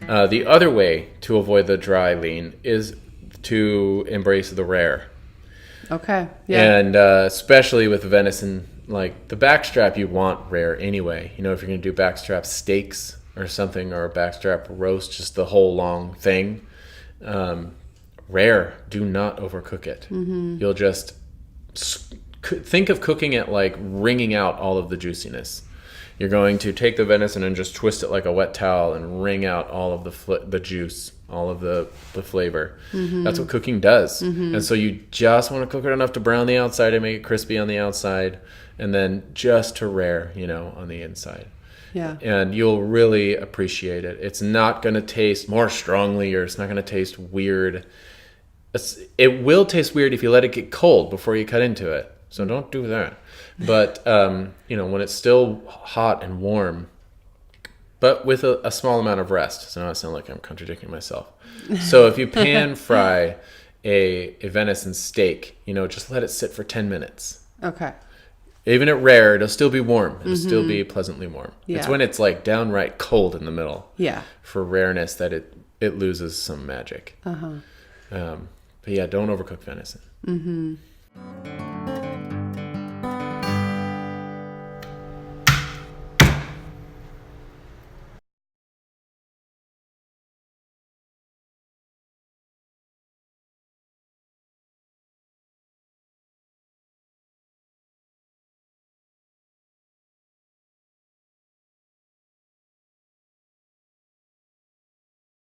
The other way to avoid the dry lean is to embrace the rare. Okay. Yeah. And especially with venison, like the backstrap, you want rare anyway. If you're going to do backstrap steaks or something, or a backstrap roast, just the whole long thing, rare, do not overcook it. You'll just think of cooking it like wringing out all of the juiciness. You're going to take the venison and just twist it like a wet towel and wring out all of the juice, all of the flavor. That's what cooking does. And so you just want to cook it enough to brown the outside and make it crispy on the outside, and then just to rare, on the inside. Yeah. And you'll really appreciate it. It's not going to taste more strongly, or it's not going to taste weird. It will taste weird if you let it get cold before you cut into it. So don't do that. But, when it's still hot and warm, but with a small amount of rest. So now I sound like I'm contradicting myself. So if you pan fry a venison steak, just let it sit for 10 minutes. Okay. Even at rare, it'll still be warm. It'll still be pleasantly warm. Yeah. It's when it's like downright cold in the middle. Yeah. For rareness that it loses some magic. But yeah, don't overcook venison.